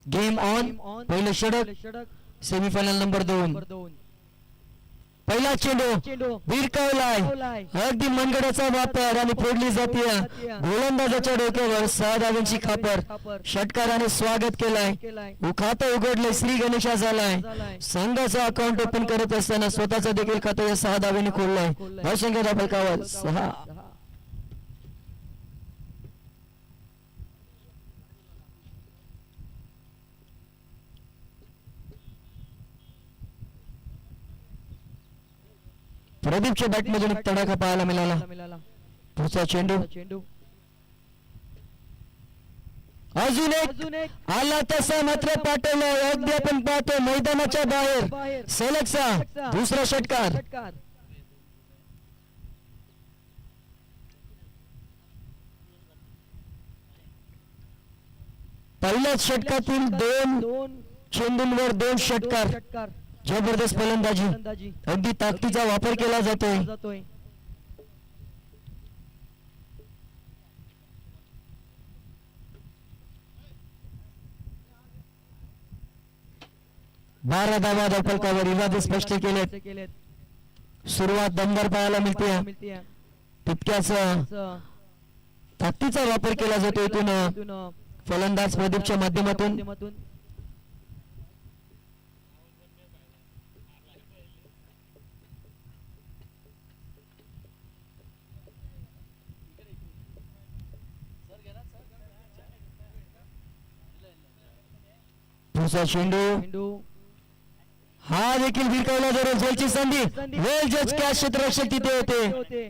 Game on. पहिले षटक. Semifinal number 2. पहिला चेंडू भिरकावलाय. अगदी मनगडाचा वापर आणि फोडली जाते. गोलंदाजाच्या डोक्यावर 6 धावांची खापर. षटकाराने स्वागत केलाय. खातं उघडलंय. श्री गणेशा झालाय. संघाचा अकाउंट ओपन करत असताना स्वतःचा देखील खातं या 6 धावांनी खोललंय. भाषण फलकावर 6. प्रदीपच्या बॅटमधून एक तडाखा पाहायला मिळाला. पुढचा चेंडू अजून एक आला तसा मात्र पाठवला. अगदी आपण पाहतो मैदानाच्या बाहेर सलगचा दुसरा षटकार. पहिल्याच षटकातील 2 चेंडूंवर 2 षटकार. जबरदस्त फलंदाजी. अगदी ताकदीचा वापर केला जातोय. बारा धावा फलकावर इरादे स्पष्ट केलेत. सुरुवात दमदार पाहायला मिळते. तितक्याच ताकदीचा वापर केला जातो इथून फलंदाज प्रदीपच्या माध्यमातून. पुढचा चेंडू हा देखील भिरकावला जाईल. झेलची संधी. वेल जज कॅच क्षेत्ररक्षक तिथे होते.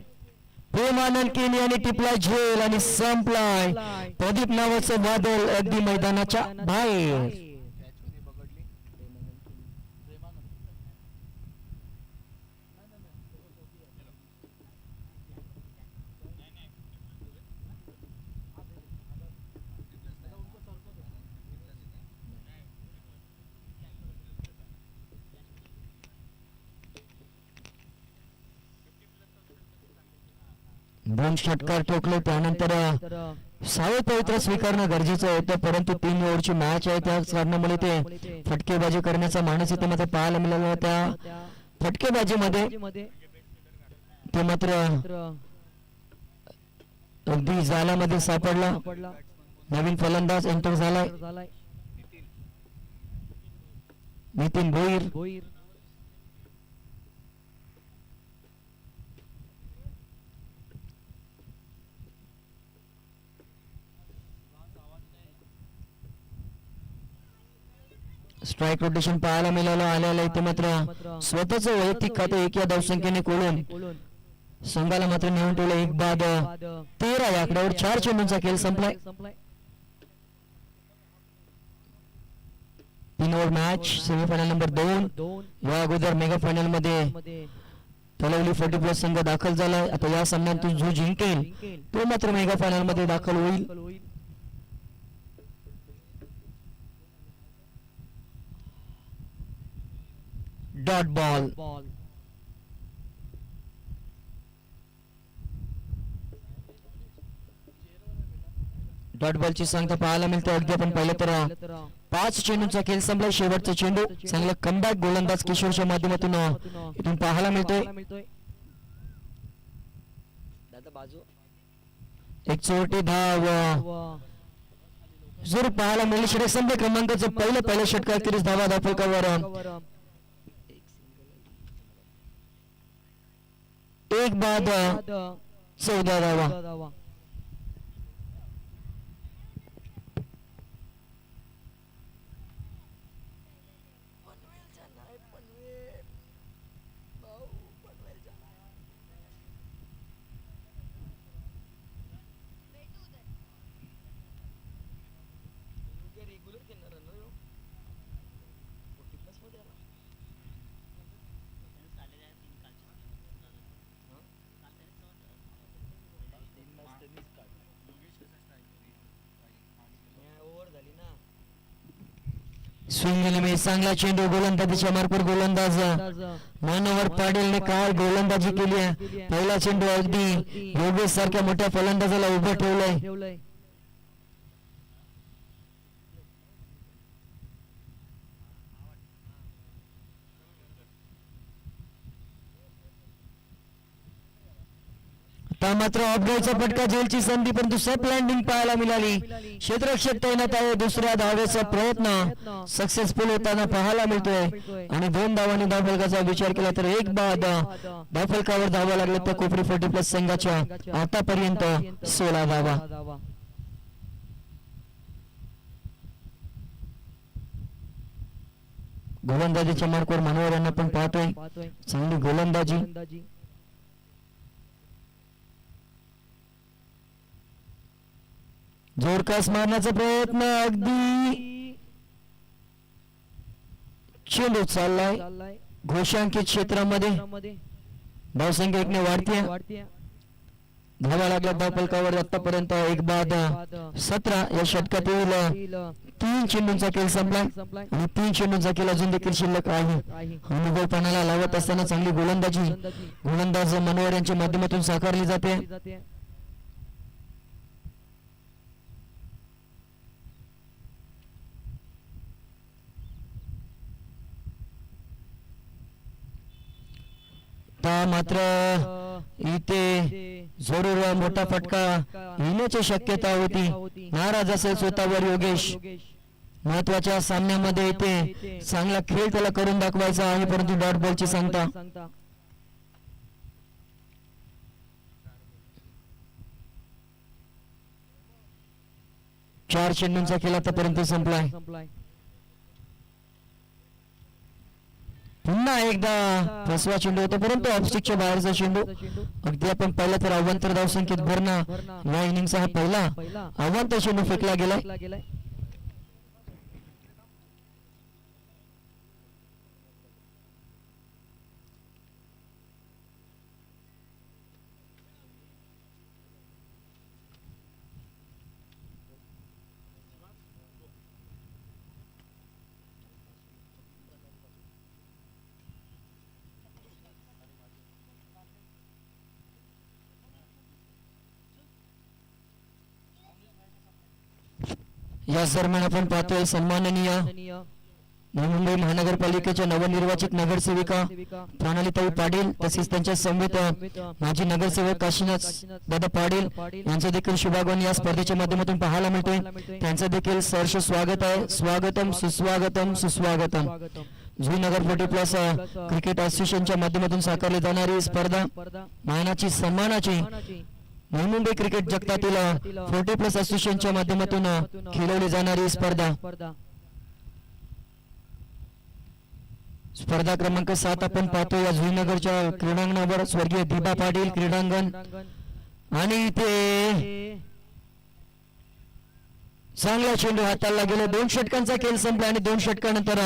प्रेमानंद केनी आणि टिपला झेल आणि संपलाय. प्रदीप नावाचं वादळ अगदी मैदानाच्या बाहेर. दोन षटकार ठोकले. त्यानंतर सावध पवित्र स्वीकारणं गरजेचं होतं. परंतु 3 ओव्हरची मॅच आहे. त्या कारणामुळे ते फटकेबाजी करण्याचा माणूस इथे मात्र पाहायला मिळाला. त्या फटकेबाजीमध्ये ते मात्र अगदी जाळ्यामध्ये सापडला. नवीन फलंदाज एंटर झालाय. नितीन भोईर. स्ट्राईक रोटेशन पाहायला मिळालं. आलेला इथे मात्र स्वतःच वैयक्तिक खाते 1 या धावसंख्येने खोलून संघाला मात्र नेऊन ठेवलं. 1 बाद 13 या आकड्यावर 4 चेंडूंचा खेळ संपलाय. 3 ओव्हर मॅच. Semifinal number 2. या अगोदर मेगा फायनल मध्ये तलवली 40+ संघ दाखल झालाय. आता या सामन्यातून जो जिंकेल तो मात्र मेगा फायनल मध्ये दाखल होईल. Dot ball. डॉट बॉलची सांगता पाहायला मिळते. अगदी आपण पाहिलं तर 5 चेंडूंचा खेळ संपला. शेवटचा चेंडू चांगला कमबॅक गोलंदाज किशोरच्या माध्यमातून इथून पाहायला मिळतोय. एक चोरटी धाव जर पाहायला मिळेल. षटक संपले. क्रमांकाचं पहिल्या षटकार 30 धावा धावफलकावर. 1 बाद 14 धावा. स्विंग चांगला चेंडू. गोलंदाजीच्या मार्फत गोलंदाज मनोहर पाटीलने काल गोलंदाजी केली आहे. पहिला चेंडू अगदी योगेश सारख्या मोठ्या फलंदाजाला उभं ठेवलंय. आता मात्र ऑफगाईचा फटका झेलची संधी परंतु सप लँडिंग पाहायला मिळाली. क्षेत्ररक्षक तैनात आहे. दुसऱ्या धावेचा प्रयत्न सक्सेसफुल होताना पाहायला मिळतोय आणि 2 धावांनी धावफलकाचा विचार केला तर एक बाद धावफलकावर धावा लागल्या त्या कोपरी 40+ संघाच्या आतापर्यंत 16 धावा. गोलंदाजीच्या मार्कवर मनोहर यांना पण पाहतोय. चांगली गोलंदाजी. जोरकास मारण्याचा प्रयत्न अगदी चेंडू चाललाय घोषांकित क्षेत्रामध्ये. धावसंख्या 1 ने वाढतीये. धावा लागल्या धावफलकावर आतापर्यंत एक बाद 17. या षटकातील 3 चेंडूंचा खेळ संपलाय आणि 3 चेंडूंचा खेळ अजून देखील शिल्लक आहे. अनुभव पणाला लावत असताना चांगली गोलंदाजी गोलंदाज मनोहर यांच्या माध्यमातून साकारली जाते. मात्र इथे जरूर मोठा फटका येण्याची शक्यता होती. नाराज असेल स्वतःवर योगेश. महत्वाच्या सामन्यामध्ये इथे चांगला खेळ त्याला करून दाखवायचा आहे परंतु डॉट बॉलची सांगता. चार चेंडूंचा खेळ आतापर्यंत संपलाय. पुन्हा एकदा फसवा चेंडू होता परंतु ऑफस्टिकच्या बाहेरचा चेंडू. अगदी आपण पाहिलं तर अवांतर धावसंख्येत भरणा या इनिंगचा हा पहिला अवांतर चेंडू फेकला गेलाय. या दरम्यान आपण पाहतोय सन्माननीय मुंबई महानगरपालिकेच्या नवनिर्वाचित नगरसेविका प्रणालीताई पाटील तसेच त्यांच्या समवेत माजी नगरसेवक काशीनाथ दादा पाटील यांचं देखील शुभागमन या स्पर्धेच्या माध्यमातून पाहायला मिळतोय. त्यांचं देखील सहर्ष स्वागत आहे. स्वागतम सुस्वागतम सुस्वागतम. जुईनगर 40+ क्रिकेट असोसिएशनच्या माध्यमातून साकारली जाणारी स्पर्धा मानाची सन्मानाची मुंबई क्रिकेट जगतातील 40+ असोसिएशनच्या माध्यमातून खेळवली जाणारी स्पर्धा क्रमांक 7 आपण पाहतो. या जुईनगरच्या क्रीडांगणावर स्वर्गीय दिबा पाटील क्रीडांगण आणि ते चांगला चेंडू हाताला गेला. 2 षटकांचा खेळ संपला आणि 2 षटकानंतर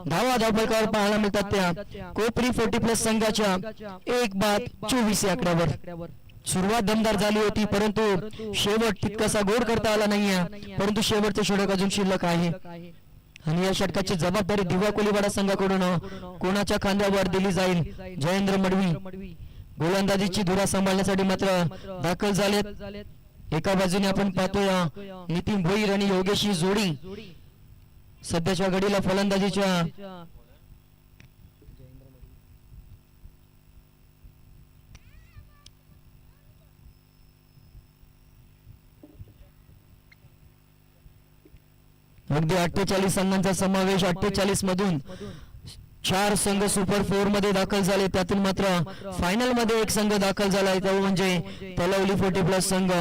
धावा धावफलकावर पाहायला मिळतात त्या कोपरी 40+ संघाच्या 1 बाद 24 या आकड्यावर. सुरुवात दमदार झाली होती परंतु शेवट तितकासा गोड करता आला नाहीये परंतु शेवटचे षटक अजून शिल्लक आहे आणि या षटकाची जबाबदारी दिवा कोलीवाडा संघाकडून कोणाच्या खांद्यावर दिली जाईल. जयेंद्र मडवी गोलंदाजीची धुरा सांभाळण्यासाठी मात्र दाखल झालेत. एका बाजूने आपण पाहतोय नितीन भोईर आणि योगेशी जोडी सध्याच्या घडीला फलंदाजीच्या अगदी 48 संघांचा समावेश. 48 मधून 4 संघ सुपर 4 मध्ये दाखल झाले. त्यातून मात्र फायनल मध्ये 1 संघ दाखल झालाय तो म्हणजे तलवली 40+ संघ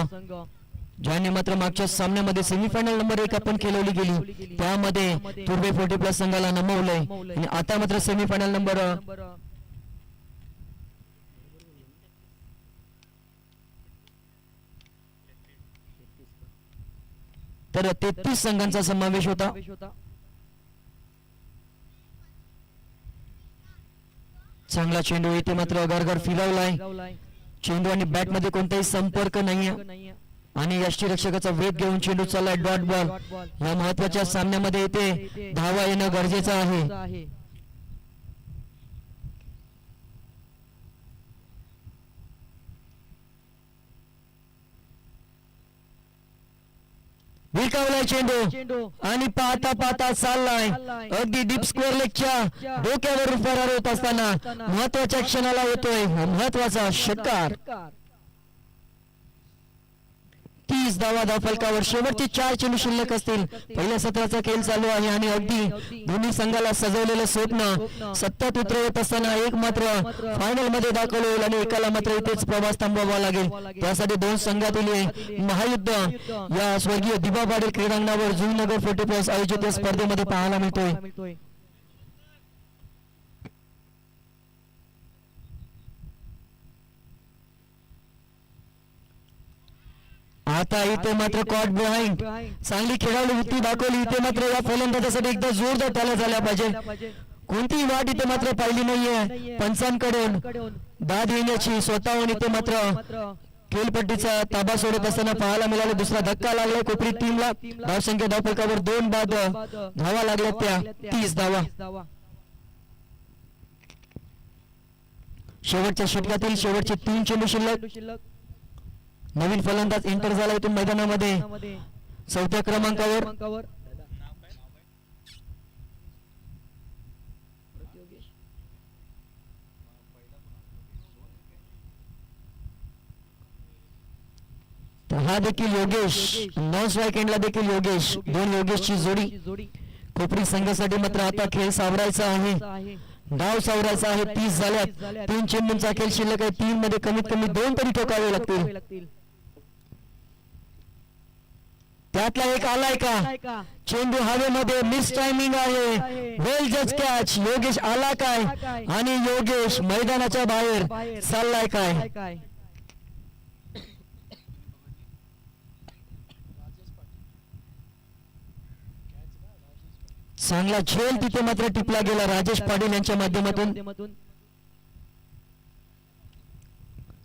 ज्याने मात्र मागच्या सामन्यामध्ये सेमीफायनल नंबर 1 आपण खेळवली गेली त्यामध्ये तुर्बे 40+ संघाला नमवलंय आणि आता मात्र सेमीफायनल नंबर तर 33 संघांचा समावेश होता. चांगला चेंडू येथे मात्र गरगर फिरवलाय. चेंडू आणि बॅट मध्ये कोणताही संपर्क नाहीये आणि यष्टीरक्षकाचा वेग घेऊन चेंडू चाललाय डॉट बॉल. या महत्वाच्या सामन्यामध्ये येथे धावा येणं गरजेचं आहे. विकावलाय चेंडू आणि पाहता पाहता चाललाय अगदी डीप स्क्वेअर लेगच्या डोक्यावर फरार होत असताना महत्वाच्या क्षणाला होतोय महत्वाचा षटकार. 30 धावा धावफलकावर. शेवटचे 4 चेंडू शिल्लक असतील. पहिल्या सत्राचा खेळ चालू आहे आणि अगदी दोन्ही संघाला सजवलेलं स्वप्न सत्यात उतरवत असताना एक मात्र फायनल मध्ये दाखल होईल आणि एकाला मात्र इथेच प्रवास थांबवावा लागेल. त्यासाठी दोन संघातील महायुद्ध या स्वर्गीय दिबा पाटील क्रीडांगणावर जुईनगर 40+ आयोजित या स्पर्धेमध्ये पाहायला मिळतोय. आता इथे मात्र कॉट बिहाइंड चांगली खेळाडू वृत्ती दाखवली. इथे मात्र या फलंदाजासाठी एकदा जोरदार टाळ्या झाल्या पाहिजे. कोणतीही वाट इथे मात्र पाहिली नाहीये पंचांकडून दाद येण्याची. स्वतःहून इथे मात्र खेळपट्टीचा ताबा सोडत असताना पाहायला मिळाले. दुसरा धक्का लागलाय कोपरी टीमला. धावसंख्या धावफलकावर 2 बाद धावा लागल्या त्या 30 धावा. शेवटच्या षटकातील शेवटचे 3 चेंडू शिल्लक. नवीन फलंदाज एंटर झाला इथून मैदानामध्ये 4थ्या क्रमांकावर. हा देखील योगेश. नॉन स्ट्राईक एंडला देखील योगेश. 2 योगेशची जोडी. कोपरी संघासाठी मात्र आता खेळ सावरायचा आहे. डाव सावरायचा आहे. 30 झाल्यात. 3 चेंडूंचा खेळ शिल्लक आहे. 3 मध्ये कमीत कमी 2 तरी ठोकावे लागतील. त्यातला एक आलाय का? चेंडू हवेमध्ये. मिस टायमिंग आहे. वेल जज कॅच. योगेश आला काय आणि योगेश मैदानाच्या बाहेर चाललाय काय? चांगला झेल तिथे मात्र टिपला गेला राजेश पाटील यांच्या माध्यमातून.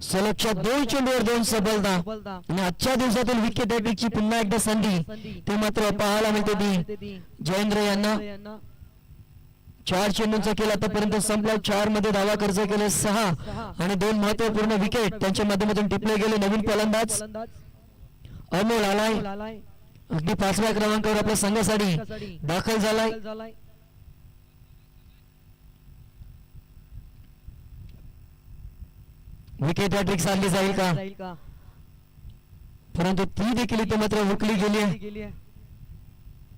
सलगच्या 2 चेंडूवर 2 सबलता आणि आजच्या दिवसातील विकेट हॅट्रिकची पुन्हा एकदा संधी ते मात्र पाहायला मिळते ती जयेंद्र यांना. 4 चेंडूंचा खेळ आतापर्यंत संपला. 4 मध्ये धावा खर्च केले 6 आणि 2 महत्वपूर्ण विकेट त्यांच्या माध्यमातून टिपले गेले. नवीन फलंदाज अमोल आलाय. अगदी 5व्या क्रमांकावर आपल्या संघासाठी दाखल झालाय. विकेट हॅट्रिक साधली जाईल का? परंतु ती देखील इथे मात्र हुकली गेली.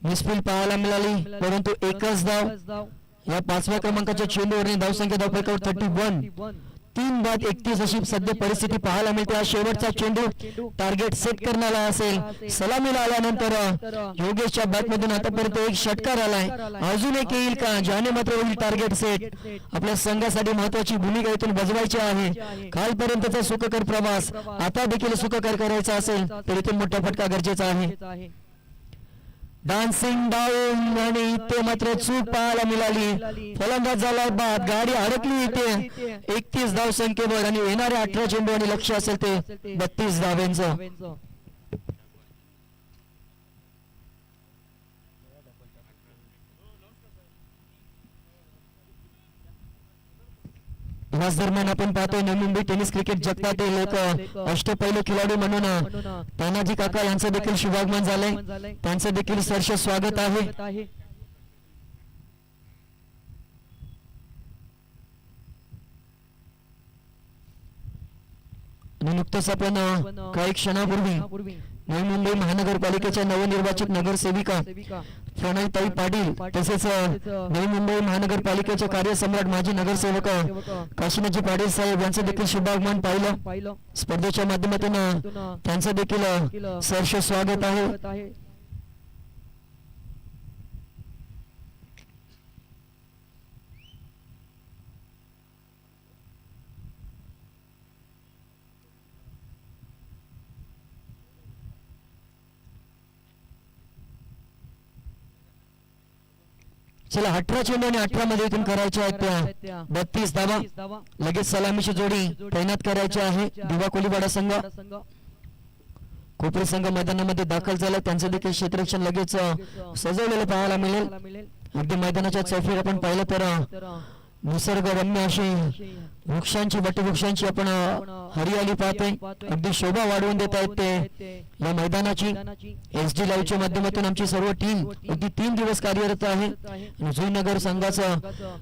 मिसफील्ड पाहायला मिळाली परंतु एकच धाव. या 5व्या क्रमांकाच्या चेंडूवर धावसंख्या धावफलकावर 31. 3 बाद 31 अशी सध्या परिस्थिती पाहायला मिळते. हा शेवटचा चेंडू टार्गेट सेट करणारा असेल. सलामीला आल्यानंतर योगेशच्या बॅटमधून आतापर्यंत एक षटकार आलाय. अजून एक येईल का? ज्याने मात्र होईल टार्गेट सेट. आपल्या संघासाठी महत्वाची भूमिका इथून बजवायची आहे. कालपर्यंतचा सुखकर प्रवास आता देखील सुखकर करायचा असेल तर इथून मोठा फटका गरजेचा आहे. डान्सिंग डाऊन आणि इथे मात्र चूक पाहायला मिळाली. फलंदाज झाला बाद. गाडी अडकली इथे 31 धाव संख्येवर आणि येणारे 18 चेंडू आणि लक्ष असेल ते 32 धावांचं. याच दरम्यान आपण पाहतोय नवी मुंबई टेनिस क्रिकेट जगतातील एक अष्टपैलू खेळाडू म्हणून तानाजी काका यांचं देखील शुभागमन झालंय. त्यांचं देखील सहर्ष स्वागत आहे. नुकतंच आपण काही क्षणापूर्वी नवी मुंबई महानगरपालिकेच्या नवनिर्वाचित नगरसेविका प्रणयताई पाटील तसेच नवी मुंबई महानगरपालिकेचे कार्यसम्राट माजी नगरसेवक काशीनाथजी पाटील साहेब यांचं देखील शुभागमन पाहिलं. स्पर्धेच्या माध्यमातून त्यांचं देखील सहर्ष स्वागत आहे. चला 18 चेंडू आणि 18 मध्ये इथून करायच्या आहेत त्या 32 धावा. लगेच सलामीची जोडी तैनात करायची आहे. दिवा कोलीवाडा संघ कोपरी संघ मैदानामध्ये दाखल झाला. त्यांचं देखील क्षेत्ररक्षण लगेच सजवलेलं पाहायला मिळेल. अगदी मैदानाच्या चौफेर आपण पाहिलं तर निसर्गरम्य अशी वृक्षांची वटवृक्षांची आपण हरियाली पाहतोय. अगदी शोभा वाढवून देत आहेत ते या मैदानाची. SD लाईव्हच्या माध्यमातून आमची सर्व टीम अगदी 3 दिवस कार्यरत आहे. जुईनगर संघाचं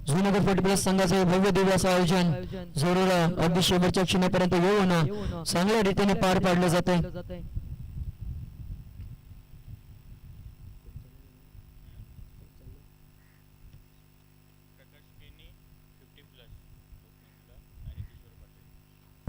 जुईनगर 40+ संघाचं भव्य दिव्य असं आयोजन जरूर अगदी शेवटच्या क्षणापर्यंत येऊन चांगल्या रीतीने पार पाडलं जाते.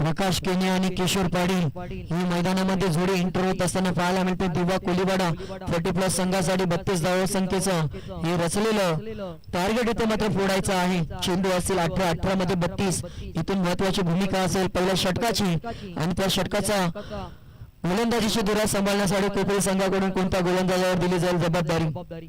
प्रकाश केने आणि किशोर पाटील ही मैदानामध्ये जोडी एंटर होत असताना पाहायला मिळते. दिवा कोलीवाडा 40+ संघासाठी 32 धावा संख्येचं हे रचलेलं टार्गेट इथे मात्र फोडायचं आहे. चेंडू असेल 18 मध्ये 32. इथून महत्वाची भूमिका असेल पहिल्या षटकाची आणि त्या षटकाचा गोलंदाजीची धुरा सांभाळण्यासाठी कोपरी संघाकडून कोणत्या गोलंदाजावर दिली जाईल जबाबदारी.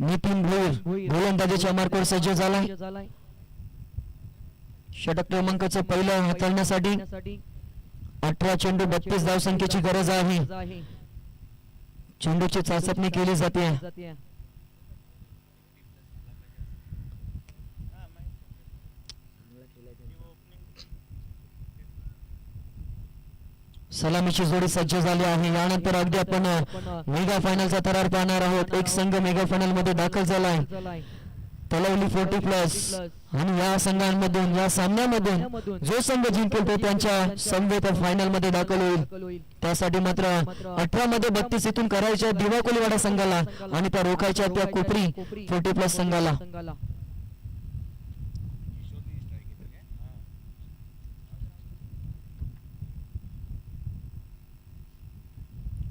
नितीन भोईर गोलंदाजीच्या मार्कवर सज्ज झालाय. षटक क्रमांकाचं पहिलं हाताळण्यासाठी 18 चेंडू 32 धावसंख्येची गरज आहे. चेंडूची चाचपणी केली जाते. सलामीची जोडी सज्ज झाली आहे. यानंतर अगदी आपण मेगा फायनलचा थरार पाहणार आहोत. एक संघ मेगा फायनल मध्ये दाखल झालाय तलवली 40+ आणि या संघांमधून या सामन्यामधून जो संघ जिंकेल तो त्यांच्या समवेत फायनल मध्ये दाखल होईल. त्यासाठी मात्र 18 मध्ये 32 इथून करायच्या दिवा कोलीवाडा संघाला आणि त्या रोखायच्या त्या कोपरी 40+ संघाला.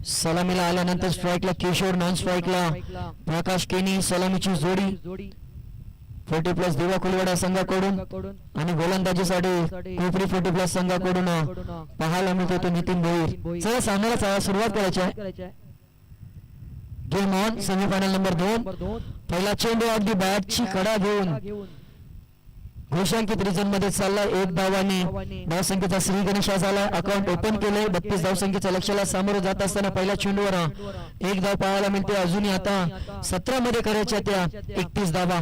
सलामीला आल्यानंतर स्ट्राईकला किशोर, नॉन स्ट्राईकला प्रकाश केनी. सलामीची जोडी 40+ दिवा कोलीवाडा संघाकडून आणि गोलंदाजीसाठी कोपरी 40+ संघाकडून पाहायला मिळतो तो नितीन भोईर. चला सामन्याला सुरुवात करायची आहे. Game on. Semifinal number 2. पहिला चेंडू अगदी बॅटची कडा घेऊन घोषांकित रिजन मध्ये चाललाय. 1 धावांनी धावसंख्येचा श्री गणेश झालाय. अकाउंट ओपन केलंय. 32 धावसंख्येच्या लक्ष्याला सामोरं जात असताना पहिल्या चेंडूवर 1 धाव पाहायला मिळते. अजूनही आता 17 मध्ये करायच्या त्या 31 धावा.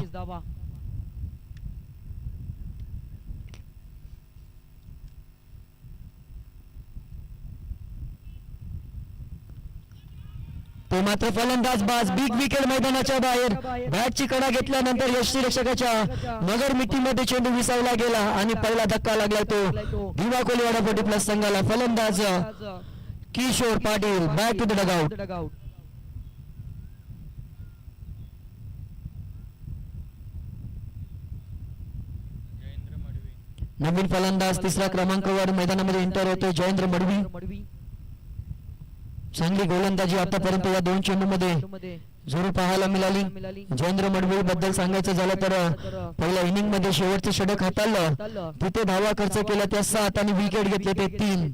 तो मात्र फलंदाज बाज बिग विकेट मैदानाच्या बाहेर बॅटची कडा घेतल्यानंतर यष्टीरक्षकाच्या मगर मिठीमध्ये चेंडू विसावला गेला आणि पहिला धक्का लागला तो दिवा कोलीवाडा 40+ संघाला. फलंदाज Kishore Patil back to the dugout. नवीन फलंदाज 3ऱ्या क्रमांकावर मैदानामध्ये एंटर होतो जयेंद्र मडवी. चांगली गोलंदाजी आतापर्यंत या 2 चेंडूमध्ये जोर पाहायला मिळाली. जयेंद्र मडवी बद्दल सांगायचं झालं तर पहिल्या इनिंग मध्ये शेवटचे षटक हाताळलं. तिथे धावा खर्च केला त्या 7 आणि विकेट घेतले ते 3.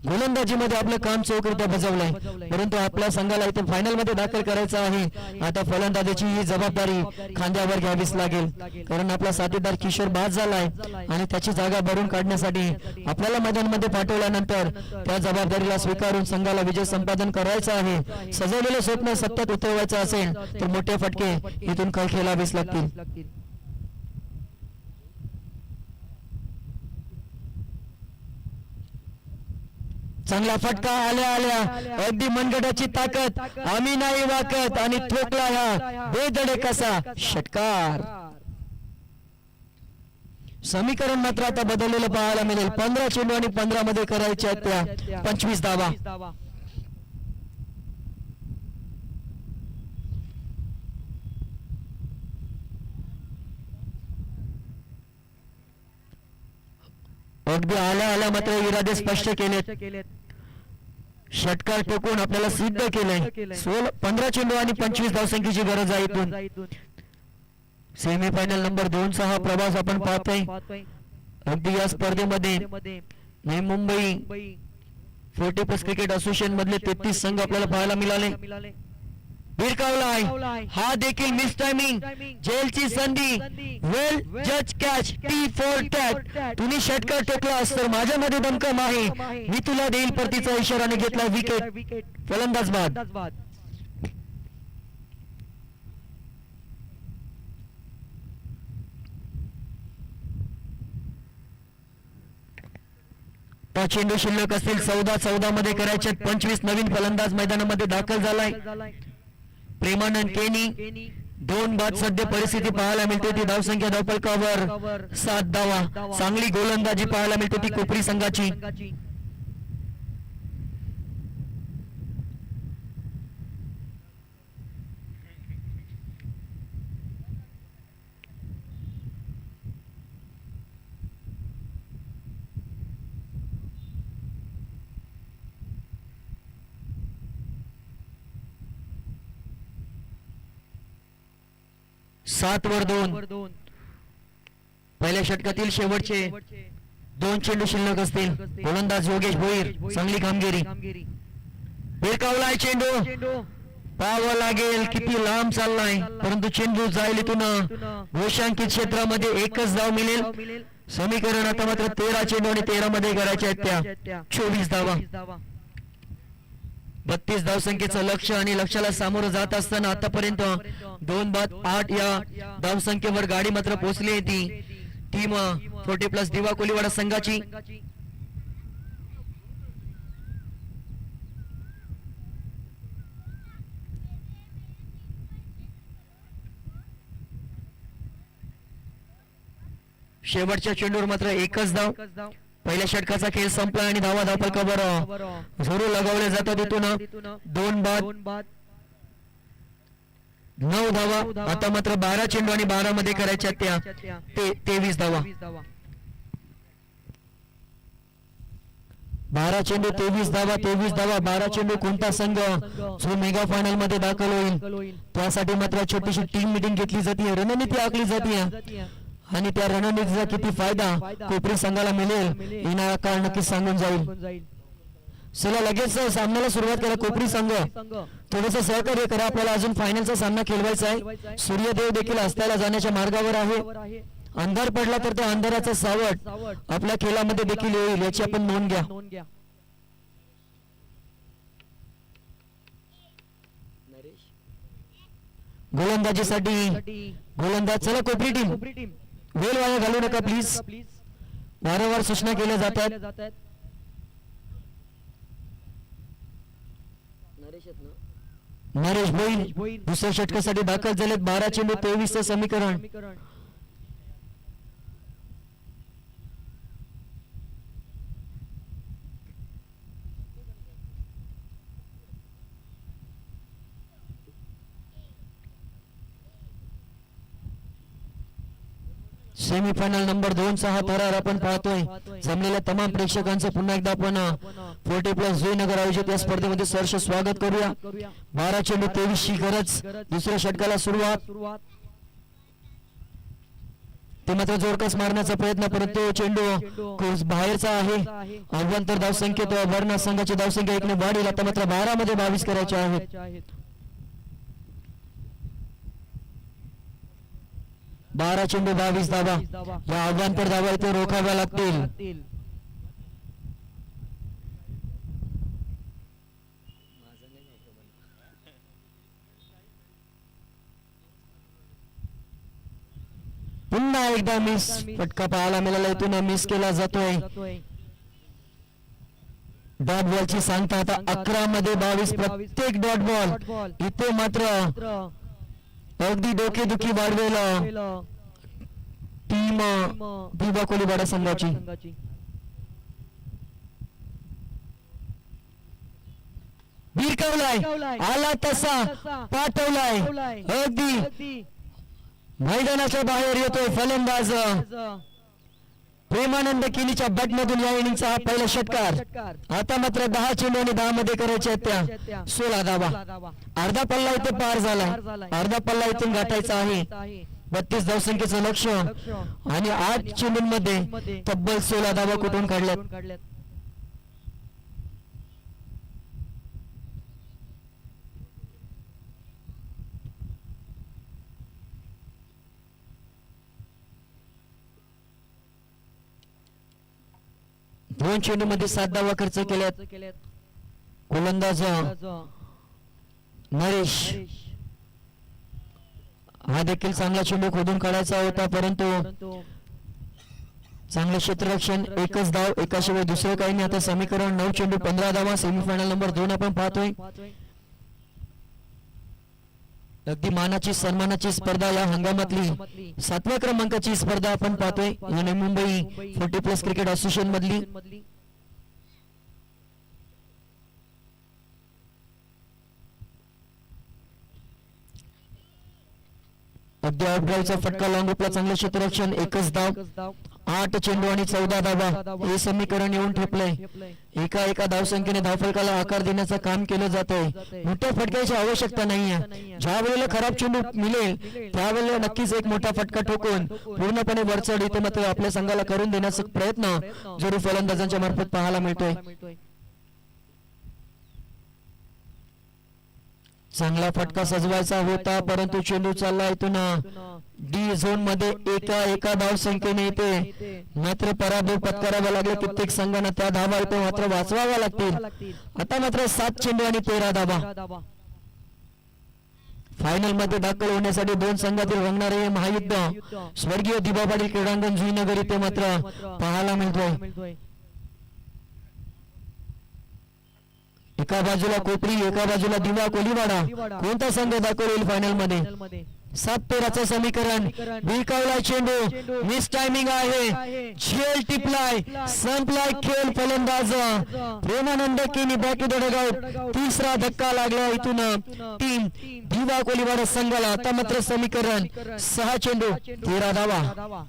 गोलंदाजीमध्ये आपलं काम चोखरित्या बजावलंय. परंतु आपल्या संघाला इथे फायनल मध्ये दाखल करायचं आहे. आता फलंदाजीची ही जबाबदारी खांद्यावर घ्यावीच लागेल. कारण आपला साथीदार किशोर बाद झालाय आणि त्याची जागा भरून काढण्यासाठी आपल्याला मैदानामध्ये पाठवल्यानंतर त्या जबाबदारीला स्वीकारून संघाला विजय संपादन करायचा आहे. सजवलेलं स्वप्न सत्यात उतरवायचं असेल तर मोठे फटके इथून खेळावेच लागतील. चांगला फटका आल्या अगदी मनगटाची ताकद आम्ही नाही वाकत आणि ठोकला हा बेधडे कसा षटकार. समीकरण मात्र आता बदललेलं पाहायला मिळेल. 15 चेंडू आणि 15 मध्ये करायच्या त्या 25 धावा. अगदी आल्या मात्र इरादे स्पष्ट केलेत. षटकार ठोकून आपल्याला सिद्ध केलंय. 15 चेंडू आणि 25 धावसंख्येची गरज आहे इथून. सेमीफायनल नंबर 2 चा हा प्रवास आपण पाहतोय. अगदी या स्पर्धेमध्ये नवी मुंबई 40+ क्रिकेट असोसिएशन मधले 33 संघ आपल्याला पाहायला मिळाले. भिरकावलाय हा देखील मिस टायमिंग. जेलची संधी. वेल जज कॅच टी फॉर टॅच. तुम्ही षटकार ठोकलास तर माझ्यामध्ये दमकम आहे. मी तुला देईल परतीचा इशाराने घेतला विकेट. फलंदाज बाद. चेंडू शिल्लक असतील 14 मध्ये करायचे 25. नवीन फलंदाज मैदानामध्ये दाखल झालाय प्रेमानंद केनी. 2 बाद सध्या परिस्थिती पाहायला मिळते ती धावसंख्या धावफलकावर 7 धावा. चांगली गोलंदाजी पाहायला मिळते ती कोपरी संघाची. 7 वर 2. पहिल्या षटकातील शेवटचे 2 चेंडू शिल्लक असतील. गोलंदाज योगेश भोईर, चांगली कामगिरी. भिरकावलाय चेंडू, पाहावं लागेल किती लांब चाललाय, परंतु चेंडू जाईल इथून घोषांकित क्षेत्रामध्ये एकच धाव मिळेल. समीकरण आता मात्र 13 चेंडू आणि 13 मध्ये करायचे आहेत त्या 24 धावा. 32 धावसंख्येचं लक्ष आणि लक्ष्याला सामोरं जात असताना आतापर्यंत 2 बाद 8 या धावसंख्येवर गाडी मात्र पोहोचली आहे ती टीम 40+ दिवा कोलीवाडा संघाची. शेवटच्या चेंडूवर मात्र एकच धाव. पहिल्या षटकाचा खेळ संपला आणि धावा धावफलकावर झोरू लगावले जातात. इथून 2 बाद 9 धावा. आता मात्र 12 चेंडू आणि 12 मध्ये करायच्या त्या 23 धावा. 12 चेंडू 23 धावा. 23 धावा 12 चेंडू. कोणता संघ जो मेगा फायनल मध्ये दाखल होईल त्यासाठी मात्र छोटीशी टीम मीटिंग घेतली जाते, रणनीती आखली जाते आणि त्या रणनीतीचा किती फायदा कोपरी संघाला मिळेल येणारा काळ नक्कीच सांगून जाईल. चला लगेच सामन्याला सुरुवात करा. कोपरी संघ थोडस सहकार्य करा, आपल्याला अजून फायनलचा सामना खेळवायचा आहे. सूर्यदेव देखील अस्ताला जाण्याच्या मार्गावर आहे. अंधार पडला तर त्या अंधाराचा सावट आपल्या खेळामध्ये देखील येईल याची आपण नोंद घ्या. गोलंदाजीसाठी गोलंदाज, चला कोपरी टीम वेळ वाया घालू नका प्लीज. वारंवार सूचना केल्या जातात. नरेश भोईर दुसऱ्या षटकासाठी दाखल झालेत. 12 चेंडू 23 चं समीकरण. सेमीफायनल नंबर 2 चा हा थरार आपण पाहतोय. जमलेल्या तमाम प्रेक्षकांचे पुन्हा एकदा आपण 40+ जयनगर आयोजित या स्पर्धेमध्ये सहर्ष स्वागत करूया. 12 चेंडू 23 ची गरज. दुसऱ्या षटकाला सुरुवात. ते मात्र जोरकस मारण्याचा प्रयत्न, परंतु चेंडू बाहेरचा आहे. अभ्यंतर धावसंख्येत वर्ण संघाची धावसंख्या 1 ने वाढील. आता मात्र 12 मध्ये 22 करायचे आहेत. 12 चेंडू 22 धावा. या अभ्यंतर धावा इथे रोखाव्या लागतील. पुन्हा एकदा मिस. फटका पाहायला मिळाला, इथून मिस केला जातोय. डॉट बॉलची सांगता आता 11 मध्ये 22 प्रत्येक डॉट बॉल. इथे मात्र अगदी डोकेदुखी वाढवेल टीम दिवा कोलीवाडा संघाची. भिरकावलाय, आला तसा पाठवलाय, अगदी मैदानाच्या बाहेर येतोय फलंदाज प्रेमानंद किनीच्या बॅट मधून. या इनिंगचा हा पहिला षटकार. आता मात्र 10 चेंडू आणि 10 मध्ये करायच्या त्या 16 धावा. अर्धा पल्ला इथे पार झाला, अर्धा पल्ला इथून गाठायचा आहे. 32 धावसंख्येचं लक्ष आणि 8 चेंडूंमध्ये तब्बल 16 धावा कुठून काढल्यात. दोन चेंडू मध्ये 7 धावा खर्च केल्यात. गोलंदाज नरेश. हा देखील चांगला चेंडू खोदून काढायचा होता, परंतु चांगलं क्षेत्ररक्षण. एकच धाव एकाशिवाय दुसरं काही नाही. आता समीकरण 9 चेंडू 15 धावा. सेमीफायनल नंबर 2 आपण पाहतोय. अगदी मानाची सन्मानाची स्पर्धा या हंगामातली 7व्या क्रमांकाची स्पर्धा आपण पाहतोय. आणि मुंबई 40+ क्रिकेट असोसिएशन मधली. अगदी आउटड्राईव्हचा फटका, लॉंग ऑफला चांगलं क्षेत्ररक्षण. एकच धाव. 8 चेंडू आणि 14 धावा हे समीकरण येऊन ठेपलंय. एका धावसंख्येने धावफलकाला आकार देण्याचं काम केलं जातंय. मोठ्या फटक्याची आवश्यकता नाहीये. ज्या वेळेला खराब चेंडू मिळेल त्यावेळेला नक्कीच एक मोठा फटका ठोकून पूर्णपणे वरचढ इथे मात्र आपल्या संघाला करून देण्याचा प्रयत्न जरूर फलंदाजांच्या मार्फत पाहायला मिळतोय. चांगला फटका सजवायचा होता परंतु चेंडू चालला इथून डी झोन मध्ये एका धावसंख्येने इथे मात्र पराभव पत्करावा लागला. कित्येक संघांना त्या धावा इथे मात्र वाचवाव्या लागतील. आता मात्र 7 चेंडू आणि 13 धावा. फायनल मध्ये दाखल होण्यासाठी दोन संघातील रंगणारे हे महायुद्ध स्वर्गीय दिबा पाटील क्रीडांगण जुईनगर इथे मात्र पाहायला मिळतोय. एका बाजूला कोपरी एका बाजूला दिवा कोलीवाडा. कोणता संघ दाखल होईल फायनल मध्ये? 7-13चं समीकरण. भिरकावला चेंडू मिस टायमिंग आहे. झेल टिपलाय संपलाय खेळ. फलंदाज प्रेमानंद केनी बॅक टू द डगआउट. तिसरा धक्का लागला इथून 3 दिवा कोलीवाडा संघाला. आता मात्र समीकरण 6 चेंडू 13 धावा.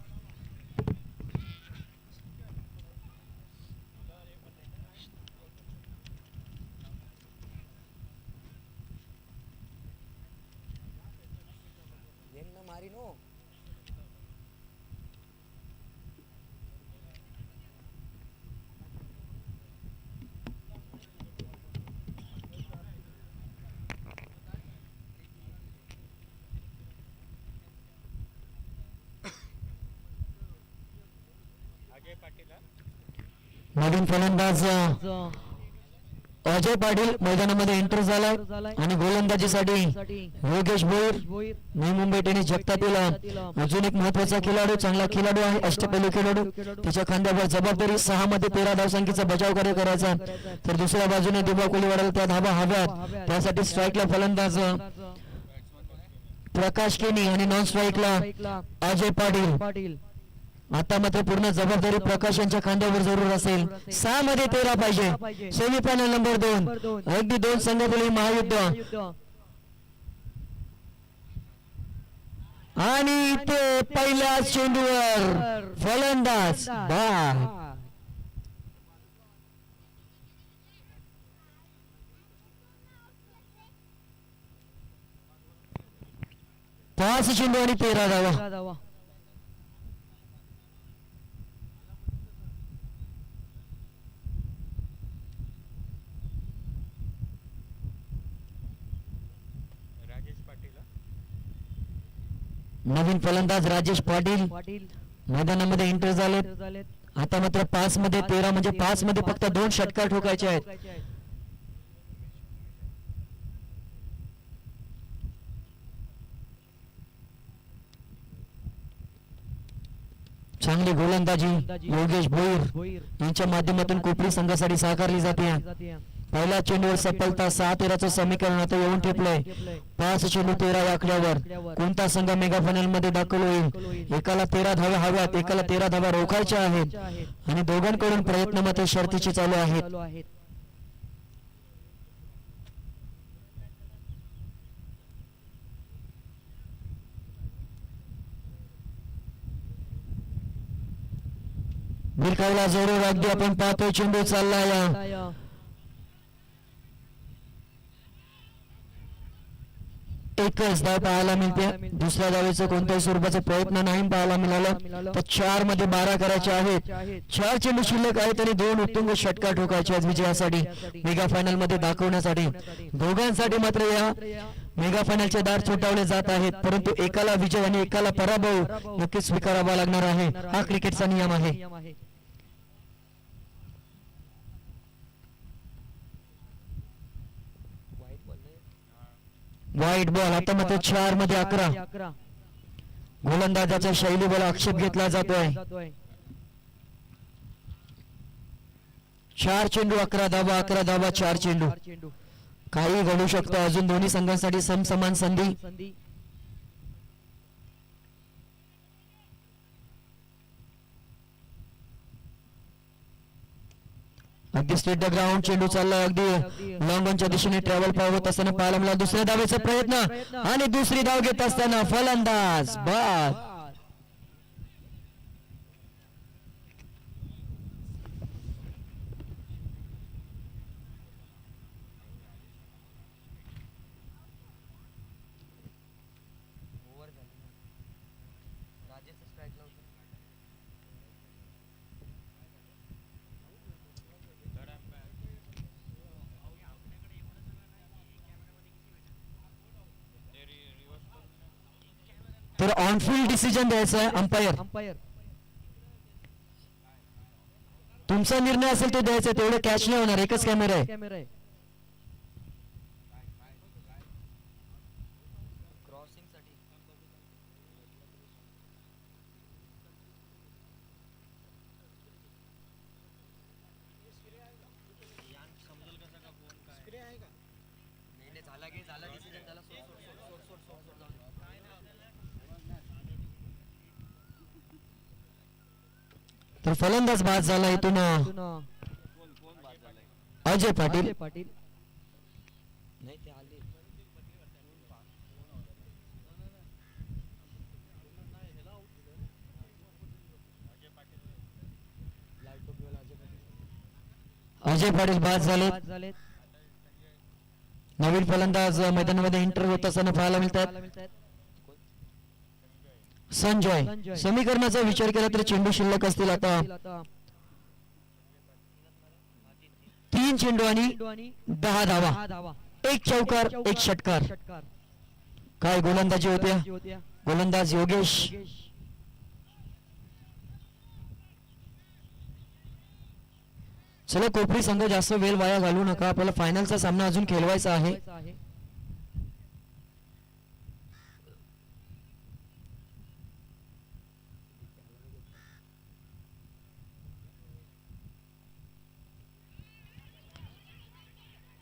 नवीन फलंदाज अजय पाटील मैदानामध्ये एंटर झालाय आणि गोलंदाजीसाठी योगेश भोईर नवी मुंबई टेनिस जगतातील अजून एक महत्वाचा खेळाडू चांगला खेळाडू आहे. अष्टपैलू खेळाडू. त्याच्या खांद्यावर जबाबदारी 6 मध्ये 13 धावसंख्येचा बचाव कार्य करायचा. तर दुसऱ्या बाजूने दिबा कोलीवाडाला त्या धावा हव्यात. त्यासाठी स्ट्राईकला फलंदाज प्रकाश केनी आणि नॉन स्ट्राईकला अजय पाटील. आता मात्र पूर्ण जबाबदारी प्रकाश यांच्या खांद्यावर जरूर असेल. 6 मध्ये 13 पाहिजे. Semifinal number 2. अगदी 2 संघातील महायुद्ध. आणि ते पहिल्या चेंडूवर फलंदाज बाद. 5 चेंडू आणि 13 धावा. नवीन फलंदाज राजेश पाटील मैदानामध्ये एंटर झालेत. आता मात्र 5 मध्ये 13 म्हणजे 5 मध्ये फक्त 2 षटकार ठोकायचे आहेत. चांगली गोलंदाजी योगेश भोईर यांच्या माध्यमातून कोपरी संघासाठी साकारली जाते. पहिल्या चेंडूवर सफलता. 6-13चं समीकरण आता येऊन ठेपलंय. 5 चेंडू 13 या आकड्यावर. कोणता संघ मेगा फायनल मध्ये दाखल होईल? एकाला 13 धावा हव्यात, एकाला 13 धावा रोखायच्या आहेत आणि दोघांकडून प्रयत्न मात्र शर्तीचे चालू आहेत. भिरकावला जरूर. अगदी आपण पाहतोय चेंडू चालला या एकच धाव पाहायला मिळते. दुसऱ्या धावेचा कोणत्याही स्वरूपाचा प्रयत्न नाही पाहायला मिळाला. तर 4 मध्ये 12 करायचे आहेत. 4 चेंडू शिल्लक आहेत आणि 2 उत्तुंग षटकार ठोकायचे आहेत विजयासाठी, मेगा फायनल मध्ये दाखवण्यासाठी. दोघांसाठी मात्र या मेगा फायनलचे दार छोटावले जात आहेत. परंतु एकाला विजय आणि एकाला पराभव नक्कीच स्वीकारावा लागणार आहे. हा क्रिकेटचा नियम आहे. वाईट बॉल. आता मात्र 4 मध्ये 11. गोलंदाजाचा शैलीबल आक्षेप घेतला जातोय. 4 चेंडू 11 धावा. 11 धावा 4 चेंडू. काही घडू शकतं. अजून दोन्ही संघांसाठी समसमान संधी. अगदी स्टेट द ग्राउंड चेंडू चालला. अगदी लॉंग ऑनच्या दिशेने ट्रॅव्हल पावत असताना पाहायला मिळाला. दुसऱ्या धावेचा प्रयत्न आणि दुसरी धाव घेत असताना फलंदाज बाद. तर ऑन फील्ड डिसिजन द्यायचा आहे अंपायर. तुमचा निर्णय असेल तो द्यायचा, तेवढं कॅच नाही होणार, एकच कॅमेरा आहे. तर फलंदाज बाद झाला इथून अजय पाटील. अजय पाटील बाद झाले. नवीन फलंदाज मैदानामध्ये एंटर होत असताना पाहायला मिळतात. संजय. समीकरणाचा विचार केला तर चेंडू शिल्लक असतील आता 3 चेंडू आणि 10 धावा, 1 चौकार 1 षटकार. काय गोलंदाजी होत्या. गोलंदाज योगेश. चला कोपरी संघ जास्त वेळ वाया घालू नका, आपल्याला फायनलचा सामना अजून खेळवायचा आहे.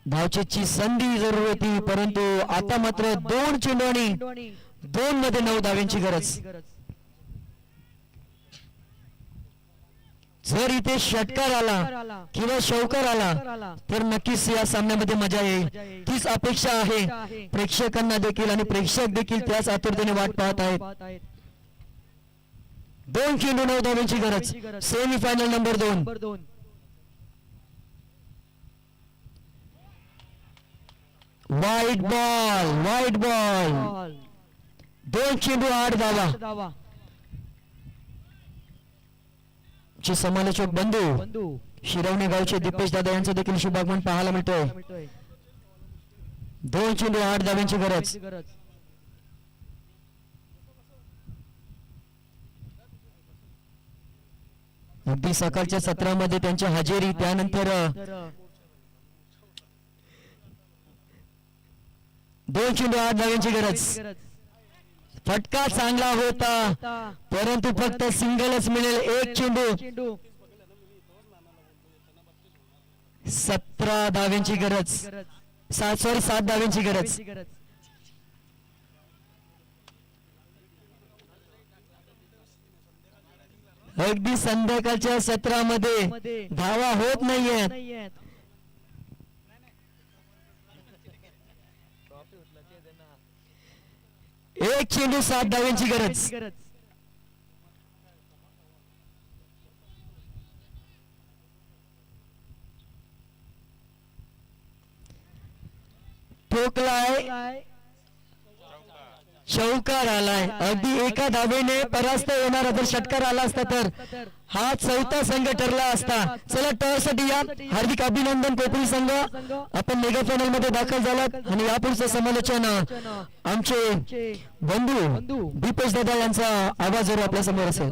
धावचेची संधी जरूर होती, परंतु आता मात्र 2 चेंडू आणि 2 मध्ये 9 धाव्यांची गरज. जर इथे षटकार आला किंवा चौकार आला तर नक्कीच या सामन्यामध्ये मजा येईल. तीच अपेक्षा आहे प्रेक्षकांना देखील, आणि प्रेक्षक देखील त्याच आतुरतेने वाट पाहत आहेत. 2 चेंडू 9 धाव्यांची गरज. Semifinal number 2. वाईट बॉल. 2 चेंडू 8 धावा. चे समालोचक बंधू शिरवणे गावचे दीपेश दादा यांचं देखील शुभागमन पाहायला मिळतोय. 2 चेंडू 8 धाव्यांची गरज. अगदी सकाळच्या सत्रामध्ये त्यांची हजेरी, त्यानंतर 2 चेंडू 8 धाव्यांची गरज. फटका चांगला होता, परंतु फक्त सिंगलच मिळेल. 1 चेंडू 17 धाव्यांची गरज. 7 धाव्यांची गरज. अगदी संध्याकाळच्या सत्रामध्ये धावा होत नाहीयेत. 1 चेंडू 7 धाव्यांची गरज. ठोकलाय, चौकार आलाय. अगदी एका धावेने परास्त होणार. जर षटकार आला असता तर हा 4था संघ ठरला असता. चला टॉससाठी या. हार्दिक अभिनंदन कोपरी संघ, आपण मेगा फायनल मध्ये दाखल झालात. आणि यापुढचं समालोचन आमचे बंधू दीपेश दादा यांचा आवाज आपल्या समोर असेल.